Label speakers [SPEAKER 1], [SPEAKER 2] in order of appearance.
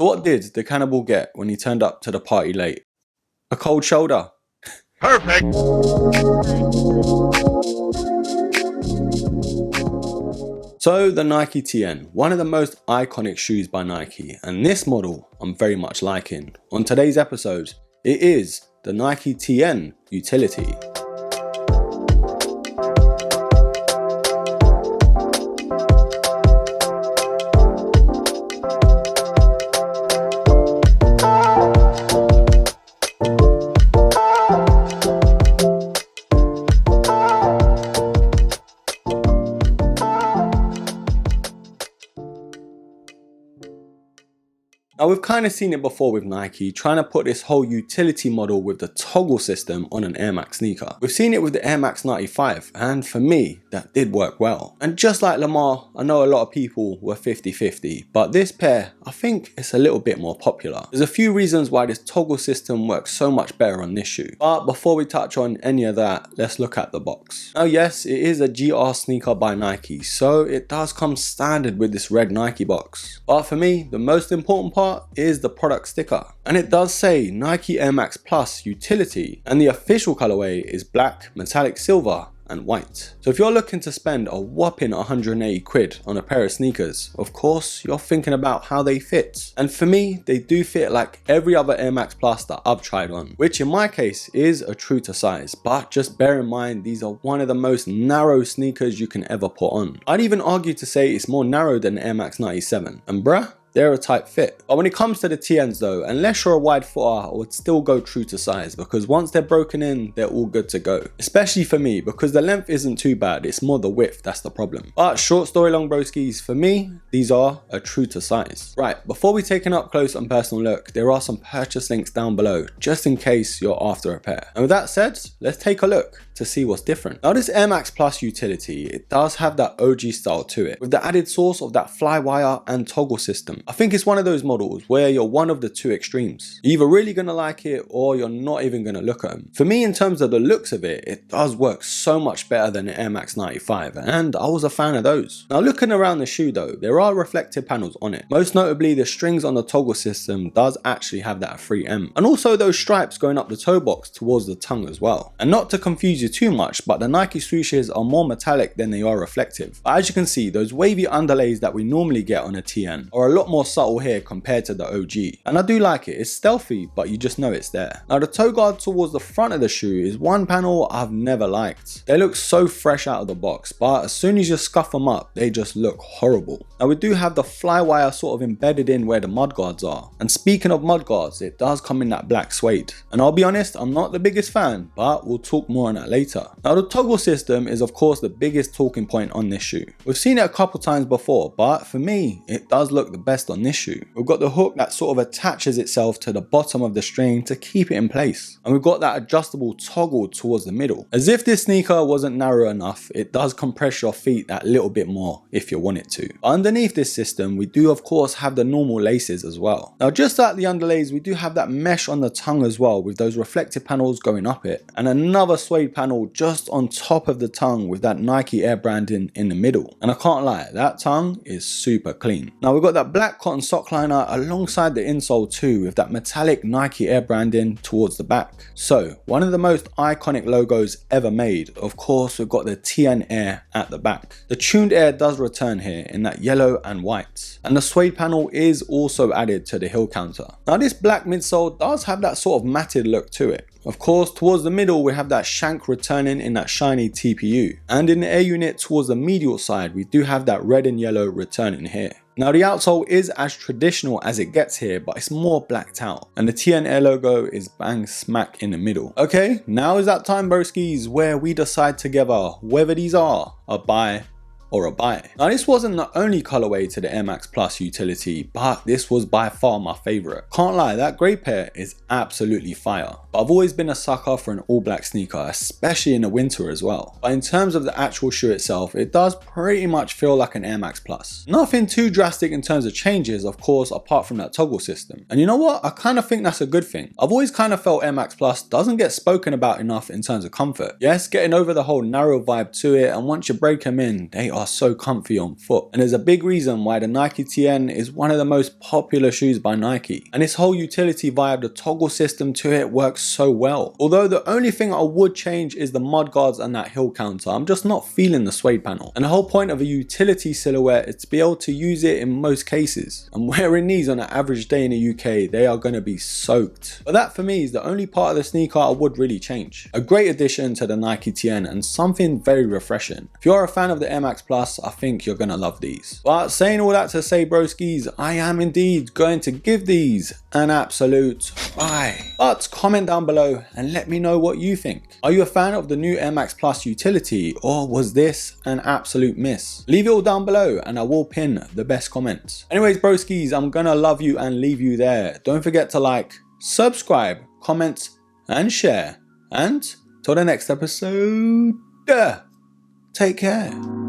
[SPEAKER 1] So what did the cannibal get when he turned up to the party late? A cold shoulder.
[SPEAKER 2] Perfect.
[SPEAKER 1] So the Nike TN, one of the most iconic shoes by Nike, and this model I'm very much liking. On today's episode, it is the Nike TN Utility. Now we've kind of seen it before with Nike, trying to put this whole utility model with the toggle system on an Air Max sneaker. We've seen it with the Air Max 95, and for me, that did work well. And just like Lamar, I know a lot of people were 50-50, but this pair, I think it's a little bit more popular. There's a few reasons why this toggle system works so much better on this shoe. But before we touch on any of that, let's look at the box. Now yes, it is a GR sneaker by Nike, so it does come standard with this red Nike box. But for me, the most important part is the product sticker, and it does say Nike Air Max Plus Utility, and the official colorway is black, metallic silver and white. So if you're looking to spend a whopping 180 quid on a pair of sneakers, of course you're thinking about how they fit. And for me, they do fit like every other Air Max Plus that I've tried on, which in my case is a true to size, but just bear in mind these are one of the most narrow sneakers you can ever put on. I'd even argue to say it's more narrow than Air Max 97, and bruh, they're a tight fit. But when it comes to the TNs though, unless you're a wide footer, I would still go true to size, because once they're broken in, they're all good to go. Especially for me, because the length isn't too bad, it's more the width that's the problem. But short story long broskies, for me, these are a true to size. Right, before we take an up close and personal look, there are some purchase links down below, just in case you're after a pair. And with that said, let's take a look to see what's different. Now this Air Max Plus Utility, it does have that OG style to it, with the added source of that fly wire and toggle system. I think it's one of those models where you're one of the two extremes. You're either really gonna like it or you're not even gonna look at them. For me, in terms of the looks of it, it does work so much better than the Air Max 95, and I was a fan of those. Now looking around the shoe though, there are reflective panels on it. Most notably, the strings on the toggle system does actually have that 3M. And also those stripes going up the toe box towards the tongue as well. And not to confuse you too much, but the Nike swooshes are more metallic than they are reflective. But as you can see, those wavy underlays that we normally get on a TN are a lot more subtle here compared to the OG. And I do like it, it's stealthy, but you just know it's there. Now the toe guard towards the front of the shoe is one panel I've never liked. They look so fresh out of the box, but as soon as you scuff them up, they just look horrible. Now we do have the fly wire sort of embedded in where the mud guards are. And speaking of mud guards, it does come in that black suede. And I'll be honest, I'm not the biggest fan, but we'll talk more on that later. Now the toggle system is of course the biggest talking point on this shoe. We've seen it a couple times before, but for me, it does look the best on this shoe. We've got the hook that sort of attaches itself to the bottom of the string to keep it in place. And we've got that adjustable toggle towards the middle. As if this sneaker wasn't narrow enough, it does compress your feet that little bit more if you want it to. But underneath this system, we do of course have the normal laces as well. Now just like the underlays, we do have that mesh on the tongue as well, with those reflective panels going up it, and another suede panel just on top of the tongue with that Nike Air branding in the middle. And I can't lie, that tongue is super clean. Now we've got that black cotton sock liner alongside the insole too, with that metallic Nike Air branding towards the back. So one of the most iconic logos ever made. Of course, we've got the TN Air at the back. The tuned air does return here in that yellow and white, and the suede panel is also added to the heel counter. Now this black midsole does have that sort of matted look to it. Of course, towards the middle we have that shank returning in that shiny TPU, and in the air unit towards the medial side we do have that red and yellow returning here. Now the outsole is as traditional as it gets here, but it's more blacked out, and the TN Air logo is bang smack in the middle. Okay, now is that time broskies where we decide together whether these are a buy or a buy. Now this wasn't the only colorway to the Air Max Plus Utility, but this was by far my favorite. Can't lie, that grey pair is absolutely fire. But I've always been a sucker for an all black sneaker, especially in the winter as well. But in terms of the actual shoe itself, it does pretty much feel like an Air Max Plus. Nothing too drastic in terms of changes, of course, apart from that toggle system. And you know what? I kind of think that's a good thing. I've always kind of felt Air Max Plus doesn't get spoken about enough in terms of comfort. Yes, getting over the whole narrow vibe to it, and once you break them in, they are so comfy on foot. And there's a big reason why the Nike TN is one of the most popular shoes by Nike. And this whole utility vibe, the toggle system to it works so well. Although the only thing I would change is the mud guards and that heel counter. I'm just not feeling the suede panel. And the whole point of a utility silhouette is to be able to use it in most cases. And wearing these on an average day in the UK, they are going to be soaked. But that for me is the only part of the sneaker I would really change. A great addition to the Nike TN and something very refreshing. If you're a fan of the Air Max Plus, I think you're going to love these. But saying all that to say, broskies, I am indeed going to give these an absolute buy. But comment down below and let me know what you think. Are you a fan of the new Air Max Plus utility, or was this an absolute miss? Leave it all down below and I will pin the best comments. Anyways, broskies, I'm gonna love you and leave you there. Don't forget to like, subscribe, comment and share. And till the next episode, take care.